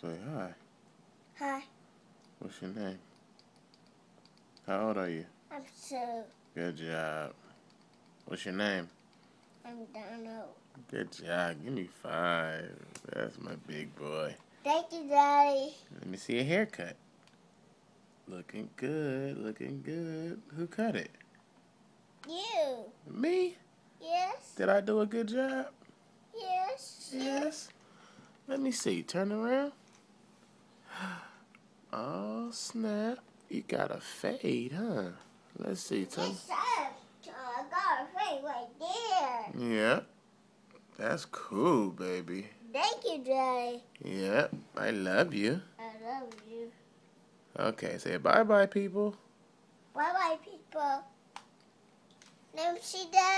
Say hi. Hi. What's your name? How old are you? I'm Sue. Good job. What's your name? I'm Donald. Good job. Give me 5. That's my big boy. Thank you, Daddy. Let me see a haircut. Looking good. Looking good. Who cut it? You. Me? Yes. Did I do a good job? Yes. Yes. Let me see. Turn around. Oh, snap. You got a fade, huh? Let's see. Turn. I got a face right there. Yep. That's cool, baby. Thank you, Daddy. Yep. I love you. I love you. Okay. Say bye-bye, people. Bye-bye, people. Let me see, Daddy.